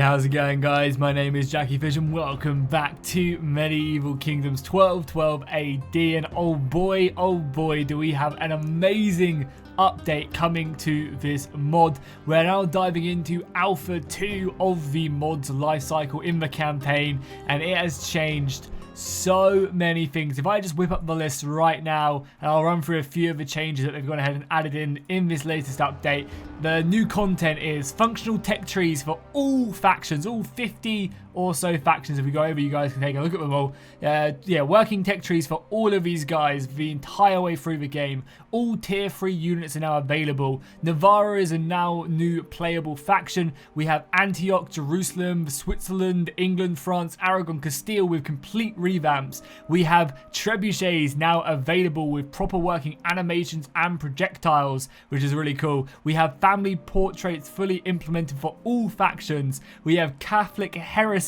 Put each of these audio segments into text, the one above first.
how's it going, guys? My name is Jackie Fish and welcome back to Medieval Kingdoms 1212 AD. And oh boy, do we have an amazing update coming to this mod. We're now diving into Alpha 2 of the mod's lifecycle in the campaign, and it has changed so many things. If I just whip up the list right now, and I'll run through a few of the changes that they've gone ahead and added in this latest update. The new content is functional tech trees for all factions, all 50 or so factions. If we go over, you guys can take a look at them all. Yeah, working tech trees for all of these guys the entire way through the game. All tier 3 units are now available. Navarre is a now new playable faction. We have Antioch, Jerusalem, Switzerland, England, France, Aragon, Castile with complete revamps. We have trebuchets now available with proper working animations and projectiles, which is really cool. We have family portraits fully implemented for all factions. We have Catholic heresy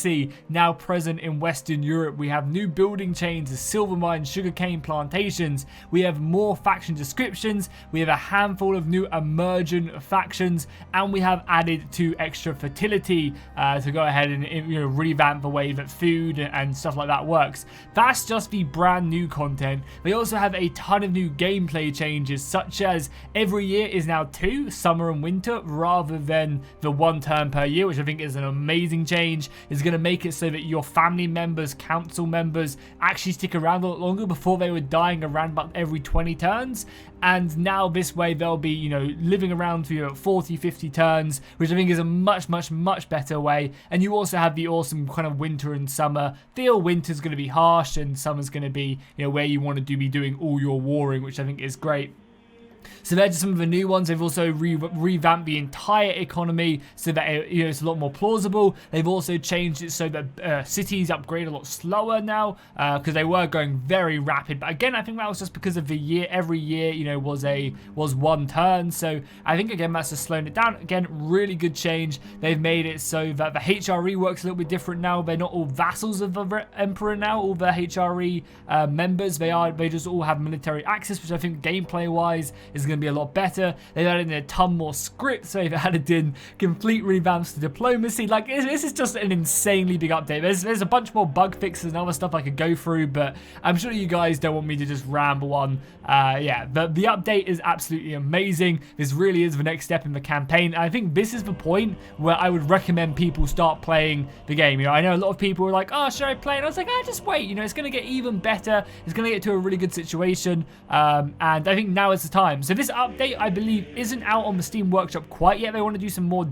now present in Western Europe. We have new building chains, silver mines, sugarcane plantations. We have more faction descriptions. We have a handful of new emergent factions, and we have added 2 extra fertility to go ahead and revamp the way that food and stuff like that works. That's just the brand new content. They also have a ton of new gameplay changes, such as every year is now 2, summer and winter, rather than the 1 turn per year, which I think is an amazing change. It's going to make it so that your family members, council members actually stick around a lot longer. Before they were dying around about every 20 turns, and now this way they'll be, living around for 40, 50 turns, which I think is a much better way. And you also have the awesome kind of winter and summer feel. Winter's going to be harsh and summer's going to be, where you want to be doing all your warring, which I think is great. So they're just some of the new ones. They've also revamped the entire economy so that it's a lot more plausible. They've also changed it so that cities upgrade a lot slower now, because they were going very rapid. But again, I think that was just because of the year. Every year, was 1 turn. So I think again that's just slowing it down. Again, really good change. They've made it so that the HRE works a little bit different now. They're not all vassals of the Emperor now. All the HRE members, they just all have military access, which I think gameplay wise is going to be a lot better. They've added in a ton more scripts. They've added in complete revamps to diplomacy. Like, this is just an insanely big update. There's a bunch more bug fixes and other stuff I could go through, but I'm sure you guys don't want me to just ramble on. Yeah, the update is absolutely amazing. This really is the next step in the campaign. And I think this is the point where I would recommend people start playing the game. I know a lot of people are like, oh, should I play? And I was like, just wait. It's going to get even better. It's going to get to a really good situation. And I think now is the time. So this update, I believe, isn't out on the Steam Workshop quite yet. They want to do some more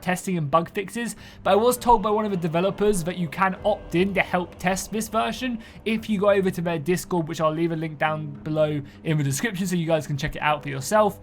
testing and bug fixes, but I was told by one of the developers that you can opt in to help test this version if you go over to their Discord, which I'll leave a link down below in the description so you guys can check it out for yourself.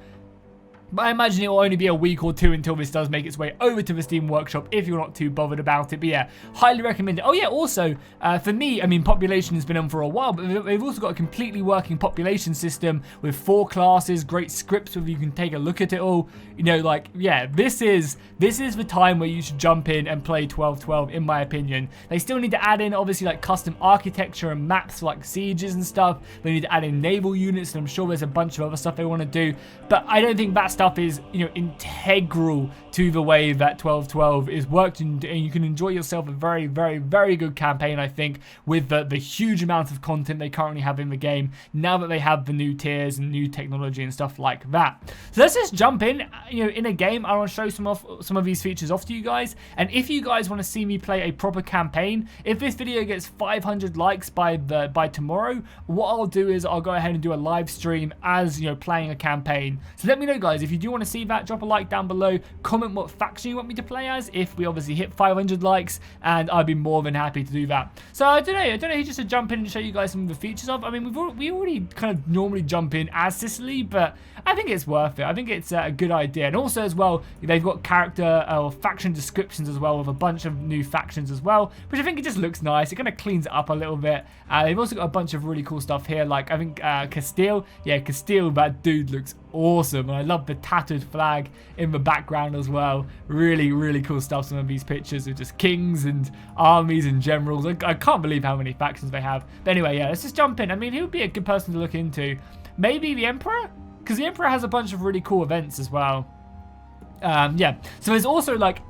But I imagine it will only be a week or 2 until this does make its way over to the Steam Workshop if you're not too bothered about it. But yeah, highly recommend it. Oh yeah, also, for me, I mean, population has been on for a while, but they've also got a completely working population system with 4 classes, great scripts where you can take a look at it all. Yeah, this is the time where you should jump in and play 1212, in my opinion. They still need to add in, obviously, like custom architecture and maps for, like, sieges and stuff. They need to add in naval units, and I'm sure there's a bunch of other stuff they want to do. But I don't think that stuff is integral to the way that 1212 is worked, and you can enjoy yourself a very good campaign, I think, with the huge amount of content they currently have in the game now that they have the new tiers and new technology and stuff like that. So let's just jump in. In a game, I want to show some of these features off to you guys, and if you guys want to see me play a proper campaign, if this video gets 500 likes by tomorrow, what I'll do is I'll go ahead and do a live stream as playing a campaign. So let me know, guys, if you do want to see that, drop a like down below, comment what faction you want me to play as if we obviously hit 500 likes, and I'd be more than happy to do that. So I don't know just to jump in and show you guys some of the features of. I mean, we already kind of normally jump in as Sicily, but I think it's worth it. I think it's a good idea. And also as well, they've got character or faction descriptions as well, with a bunch of new factions as well, which I think it just looks nice. It kind of cleans it up a little bit. They've also got a bunch of really cool stuff here, like I think Castile. Yeah, Castile, that dude looks awesome, and I love the tattooed flag in the background as well. Really cool stuff. Some of these pictures of just kings and armies and generals. I can't believe how many factions they have. But anyway, yeah, let's just jump in. I mean, who would be a good person to look into? Maybe the Emperor, because the Emperor has a bunch of really cool events as well. Yeah, so there's also like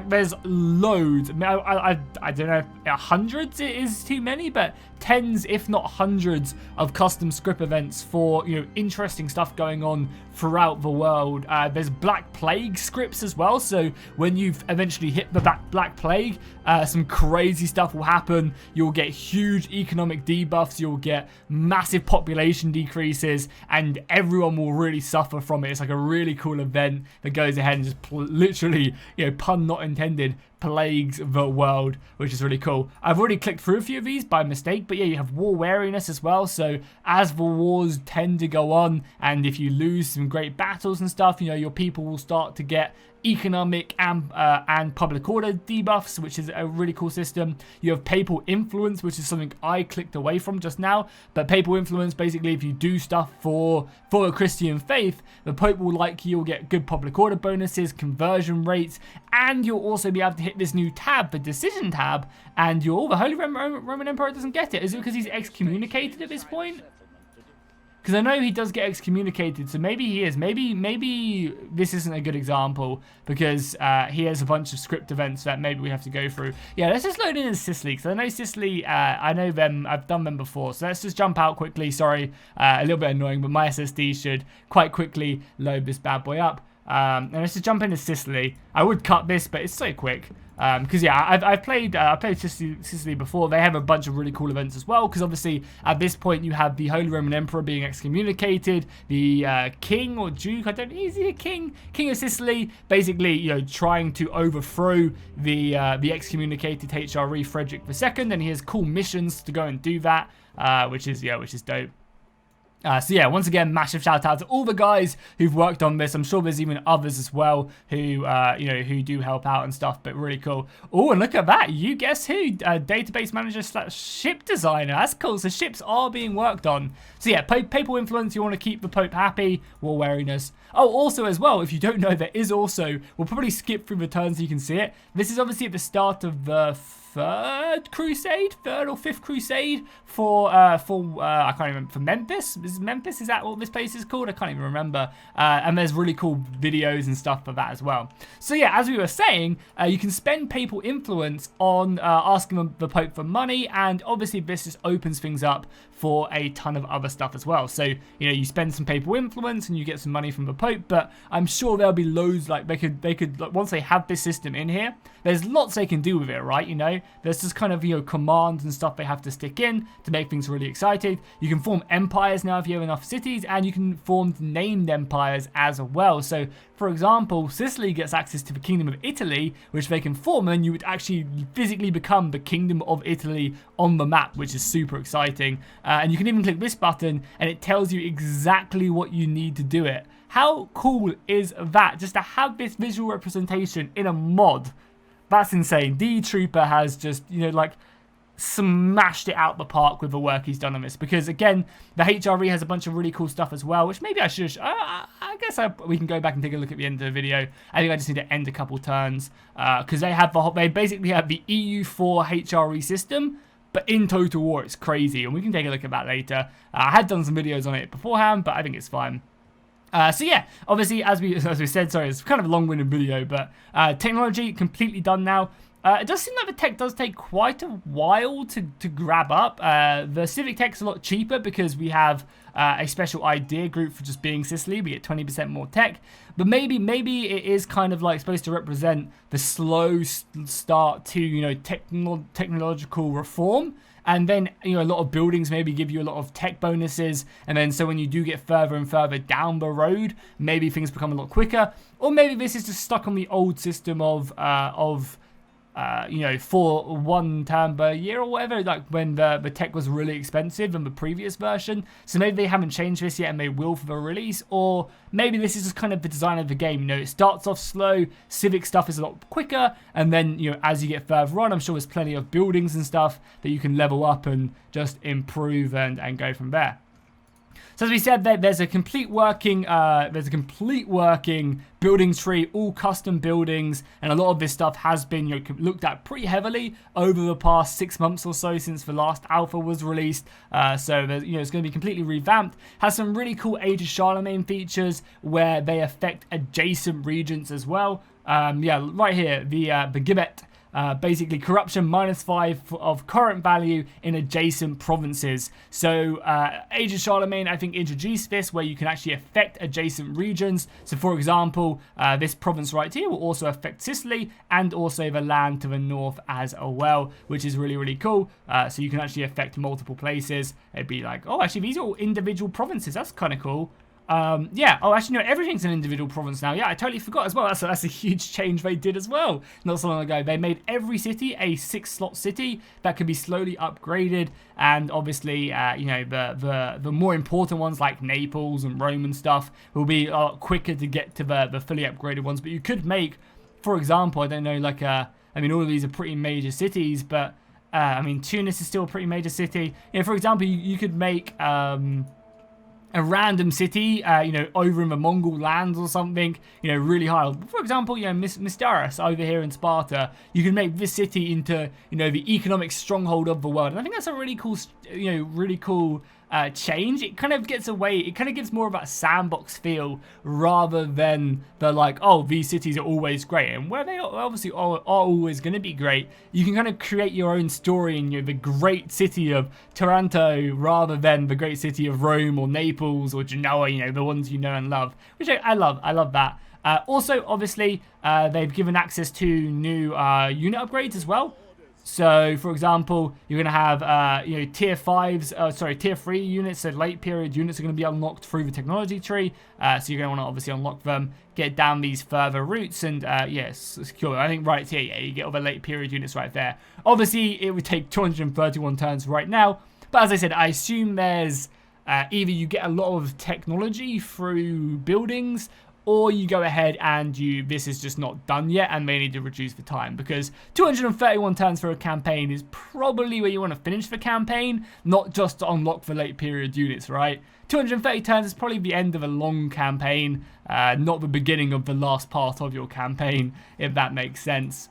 there's loads. I don't know if hundreds is too many, but tens if not hundreds of custom script events for, you know, interesting stuff going on throughout the world. There's Black Plague scripts as well, so when you've eventually hit the Black Plague, some crazy stuff will happen. You'll get huge economic debuffs, you'll get massive population decreases, and everyone will really suffer from it. It's like a really cool event that goes ahead and just literally, you know, pun not intended, plagues the world, which is really cool. I've already clicked through a few of these by mistake, but yeah, you have war wariness as well. So as the wars tend to go on, and if you lose some great battles and stuff, you know, your people will start to get economic and public order debuffs, which is a really cool system. You have papal influence, which is something I clicked away from just now, but papal influence, basically if you do stuff for a Christian faith, the Pope will like you, you'll get good public order bonuses, conversion rates, and you'll also be able to hit this new tab, the decision tab, and the Holy Roman Emperor doesn't get it. Is it because he's excommunicated at this point? Because I know he does get excommunicated, so maybe he is. Maybe this isn't a good example, because he has a bunch of script events that maybe we have to go through. Yeah, let's just load in as Sicily, because I know Sicily, I know them, I've done them before. So let's just jump out quickly. Sorry, a little bit annoying, but my SSD should quite quickly load this bad boy up. And let's just jump into Sicily. I would cut this, but it's so quick. Because yeah, I've played Sicily before. They have a bunch of really cool events as well. Because obviously at this point you have the Holy Roman Emperor being excommunicated, the king or duke, I don't know, is he a king? King of Sicily, basically, you know, trying to overthrow the excommunicated HRE Frederick II, and he has cool missions to go and do that, which is dope. So yeah, once again, massive shout out to all the guys who've worked on this. I'm sure there's even others as well who, you know, who do help out and stuff, but really cool. Oh, and look at that. You guess who? Database manager / ship designer. That's cool. So ships are being worked on. So yeah, papal influence. You want to keep the Pope happy. War wariness. Oh, also as well, if you don't know, there is also, we'll probably skip through the turns so you can see it. This is obviously at the start of the third or fifth crusade for I can't remember, for Memphis. Is that what this place is called? I can't even remember. And there's really cool videos and stuff for that as well. So yeah, as we were saying, you can spend papal influence on asking the Pope for money, and obviously this just opens things up for a ton of other stuff as well. So, you know, you spend some papal influence and you get some money from the Pope, but I'm sure there'll be loads, like they could like, once they have this system in here, there's lots they can do with it, right? You know, there's just kind of, you know, commands and stuff they have to stick in to make things really exciting. You can form empires now if you have enough cities, and you can form named empires as well. So, for example, Sicily gets access to the Kingdom of Italy, which they can form, and you would actually physically become the Kingdom of Italy on the map, which is super exciting. And you can even click this button, and it tells you exactly what you need to do it. How cool is that? Just to have this visual representation in a mod. That's insane. D Trooper has just, you know, like, smashed it out the park with the work he's done on this, because again, the HRE has a bunch of really cool stuff as well, which maybe I should, I guess we can go back and take a look at the end of the video. I think I just need to end a couple turns, because they basically have the EU4 HRE system, but in Total War it's crazy, and we can take a look at that later. I had done some videos on it beforehand, but I think it's fine. So yeah, obviously, as we said, sorry, it's kind of a long-winded video, but technology completely done now. It does seem like the tech does take quite a while to grab up. The civic tech's a lot cheaper because we have a special idea group for just being Sicily. We get 20% more tech, but maybe it is kind of like supposed to represent the slow start to, you know, technological reform. And then, you know, a lot of buildings maybe give you a lot of tech bonuses. And then so when you do get further and further down the road, maybe things become a lot quicker. Or maybe this is just stuck on the old system of you know, for 1 turn per year or whatever, like when the tech was really expensive in the previous version. So maybe they haven't changed this yet and they will for the release, or maybe this is just kind of the design of the game. You know, it starts off slow, civic stuff is a lot quicker, and then, you know, as you get further on, I'm sure there's plenty of buildings and stuff that you can level up and just improve and go from there. So as we said, there's a complete working buildings tree, all custom buildings, and a lot of this stuff has been looked at pretty heavily over the past 6 months or so since the last alpha was released. So there's, it's going to be completely revamped. Has some really cool Age of Charlemagne features where they affect adjacent regions as well. Yeah, right here, the gibbet. Basically corruption -5 of current value in adjacent provinces. So Age of Charlemagne, I think, introduced this where you can actually affect adjacent regions. So for example, this province right here will also affect Sicily and also the land to the north as well, which is really, really cool. So you can actually affect multiple places. It'd be like, oh, actually these are all individual provinces. That's kind of cool. Yeah, oh, actually, no, everything's an individual province now. Yeah, I totally forgot as well. That's a huge change they did as well not so long ago. They made every city a 6-slot city that can be slowly upgraded, and obviously, the more important ones like Naples and Rome and stuff will be a lot quicker to get to the fully upgraded ones. But you could make, for example, I don't know, like I mean, all of these are pretty major cities, but I mean, Tunis is still a pretty major city. For example, you could make a random city, over in the Mongol lands or something, really high. For example, Mystaris over here in Sparta, you can make this city into, the economic stronghold of the world. And I think that's a really cool, change. It kind of gets away, it kind of gives more of a sandbox feel rather than the like, oh, these cities are always great. And where they obviously are always going to be great, you can kind of create your own story in the great city of Taranto rather than the great city of Rome or Naples or Genoa, the ones you know and love, which I love. I love that. Also, obviously, they've given access to new unit upgrades as well. So, for example, you're going to have, tier 3 units, so late period units are going to be unlocked through the technology tree. So you're going to want to obviously unlock them, get down these further routes, and, yes, secure. I think right here, yeah, you get all the late period units right there. Obviously, it would take 231 turns right now, but as I said, I assume there's either you get a lot of technology through buildings, or you go ahead and this is just not done yet and may need to reduce the time, because 231 turns for a campaign is probably where you want to finish the campaign, not just to unlock the late period units, right? 230 turns is probably the end of a long campaign, not the beginning of the last part of your campaign, if that makes sense.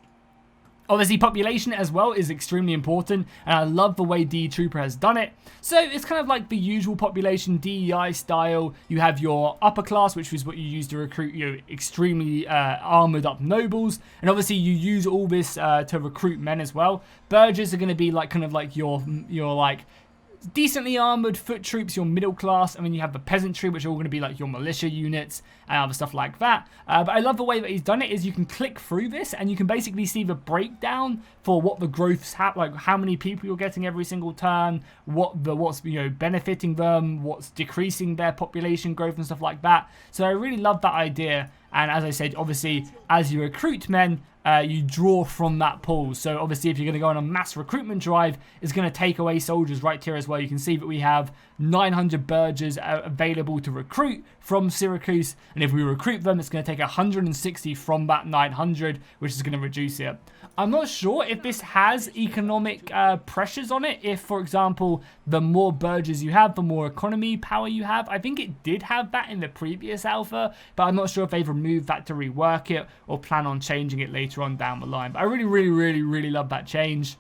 Obviously, population as well is extremely important, and I love the way DE Trooper has done it. So it's kind of like the usual population DEI style. You have your upper class, which is what you use to recruit extremely armored up nobles, and obviously you use all this to recruit men as well. Burghers are going to be like kind of like your like decently armored foot troops, your middle class, and then you have the peasantry, which are all going to be like your militia units and other stuff like that. But I love the way that he's done it is you can click through this and you can basically see the breakdown for what the growths have, like how many people you're getting every single turn, what's benefiting them, what's decreasing their population growth and stuff like that. So I really love that idea. And as I said, obviously, as you recruit men, you draw from that pool. So obviously, if you're going to go on a mass recruitment drive, it's going to take away soldiers right here as well. You can see that we have 900 burghers available to recruit from Syracuse. And if we recruit them, it's going to take 160 from that 900, which is going to reduce it. I'm not sure if this has economic pressures on it. If, for example, the more burghers you have, the more economy power you have. I think it did have that in the previous alpha, but I'm not sure if they've removed that to rework it or plan on changing it later on down the line. But I really love that change.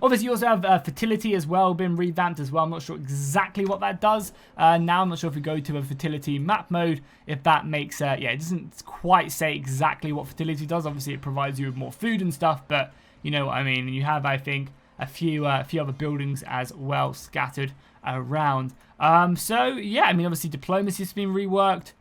Obviously, you also have fertility as well, been revamped as well. I'm not sure exactly what that does. Now, I'm not sure if we go to a fertility map mode, if that makes, yeah, it doesn't quite say exactly what fertility does. Obviously, it provides you with more food and stuff, but you know what I mean. You have, I think, a few other buildings as well scattered around. So, yeah, I mean, obviously, diplomacy has been reworked.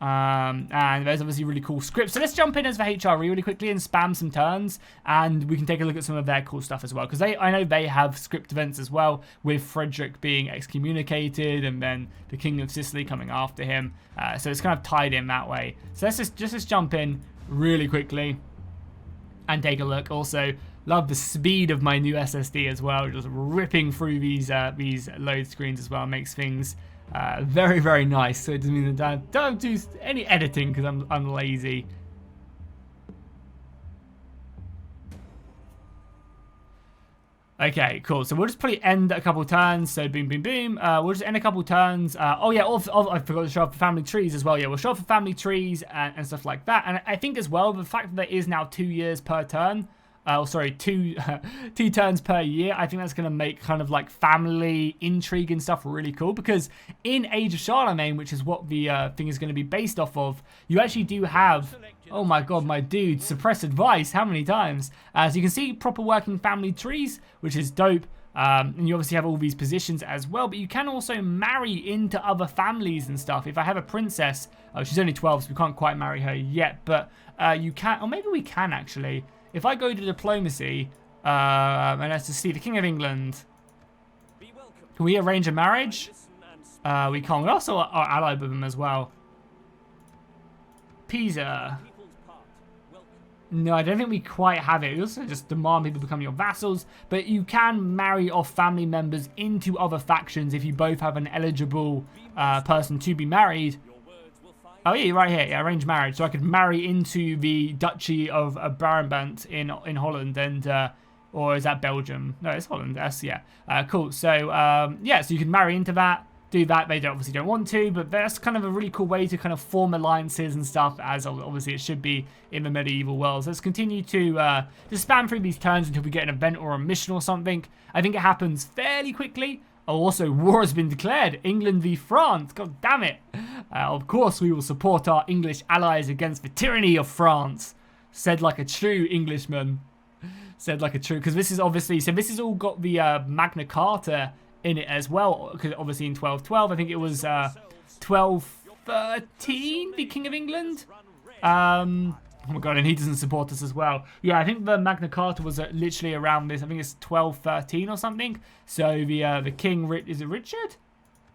And there's obviously really cool scripts. So let's jump in as the HRE really quickly and spam some turns, and we can take a look at some of their cool stuff as well, because I know they have script events as well, with Frederick being excommunicated and then the King of Sicily coming after him. So it's kind of tied in that way. So let's jump in really quickly and take a look. Also, love the speed of my new SSD as well, just ripping through these load screens as well. Makes things very nice. So it doesn't mean that I don't do any editing because I'm lazy. Okay, cool. So we'll just probably end a couple turns. So boom, boom, boom. We'll just end a couple turns. Oh yeah, I forgot to show up for family trees as well. Yeah, we'll show up for family trees and stuff like that. And I think as well, the fact that there is now 2 years per turn. Oh, sorry, two turns per year. I think that's going to make kind of like family intrigue and stuff really cool, because in Age of Charlemagne, which is what the thing is going to be based off of, you actually do have, oh my god, my dude, suppress advice, how many times? So you can see proper working family trees, which is dope. And you obviously have all these positions as well, but you can also marry into other families and stuff. If I have a princess, oh, she's only 12, so we can't quite marry her yet, but you can, or maybe we can actually. If I go to diplomacy, and let's just see, the King of England, can we arrange a marriage? We can't. We're also allied with him as well. Pisa. No, I don't think we quite have it. We also just demand people become your vassals, but you can marry off family members into other factions if you both have an eligible person to be married. Oh yeah, right here, yeah, arranged marriage. So I could marry into the Duchy of Brabant in Holland, and or is that Belgium? No, it's Holland. That's yeah. Cool. So yeah, so you can marry into that, do that. They obviously don't want to, but that's kind of a really cool way to kind of form alliances and stuff, as obviously it should be in the medieval world. So let's continue to just spam through these turns until we get an event or a mission or something. I think it happens fairly quickly. Oh, also, war has been declared. England v France. God damn it. Of course, we will support our English allies against the tyranny of France. Said like a true Englishman. Said like a true... Because this is obviously... So this has all got the Magna Carta in it as well. Because obviously in 1212, I think it was 1213, the King of England. Oh my god, and he doesn't support us as well. Yeah, I think the Magna Carta was literally around this. I think it's 1213 or something. So the king, is it Richard?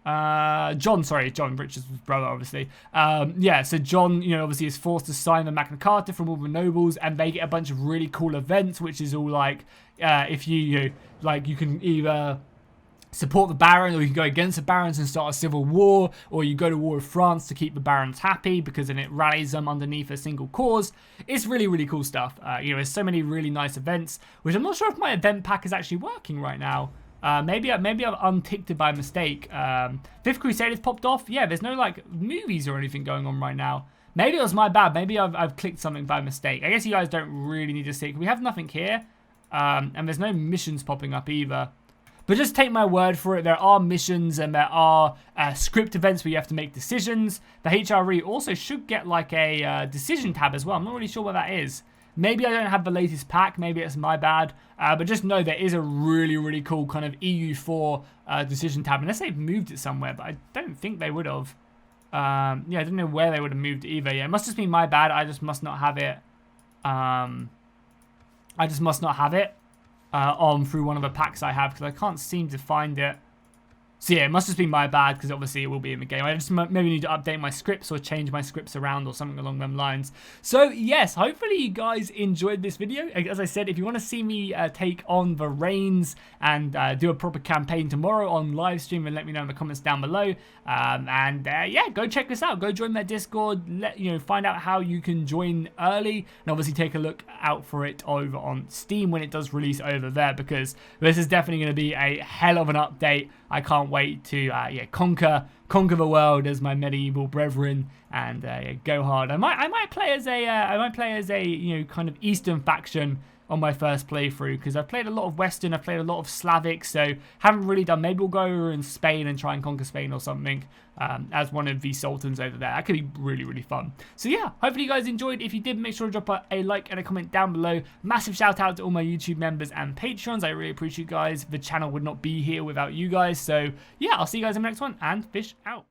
John, sorry, John, Richard's brother, obviously. Yeah, so John, you know, obviously is forced to sign the Magna Carta from all the nobles, and they get a bunch of really cool events, which is all like, if you can either support the Baron, or you can go against the Barons and start a civil war, or you go to war with France to keep the Barons happy, because then it rallies them underneath a single cause. It's really, really cool stuff. You know, there's so many really nice events, which I'm not sure if my event pack is actually working right now. Maybe I've unticked it by mistake. Fifth Crusade has popped off. Yeah, there's no like movies or anything going on right now. Maybe it was my bad. Maybe I've clicked something by mistake. I guess you guys don't really need to see. We have nothing here, and there's no missions popping up either. But just take my word for it, there are missions and there are script events where you have to make decisions. The HRE also should get like a decision tab as well. I'm not really sure what that is. Maybe I don't have the latest pack, maybe it's my bad. But just know there is a really, really cool kind of EU4 decision tab. Unless they've moved it somewhere, but I don't think they would have. Yeah, I don't know where they would have moved it either. Yeah, it must just be my bad. I just must not have it. I just must not have it. On through one of the packs I have, because I can't seem to find it. So yeah, it must just be my bad, because obviously it will be in the game. I just maybe need to update my scripts or change my scripts around or something along them lines. So yes, hopefully you guys enjoyed this video. As I said, if you want to see me take on the reins and do a proper campaign tomorrow on live stream, then let me know in the comments down below. Yeah, go check this out. Go join that Discord. Find out how you can join early, and obviously take a look out for it over on Steam when it does release over there, because this is definitely going to be a hell of an update. I can't wait to yeah, conquer the world as my medieval brethren, and yeah, go hard. I might play as a kind of Eastern faction on my first playthrough, because I've played a lot of Western, I've played a lot of Slavic, so haven't really done. Maybe we'll go over in Spain and try and conquer Spain or something as one of the sultans over there. That could be really, really fun. So yeah, hopefully you guys enjoyed. If you did, make sure to drop a like and a comment down below. Massive shout out to all my YouTube members and patrons. I really appreciate you guys. The channel would not be here without you guys. So yeah, I'll see you guys in the next one, and fish out.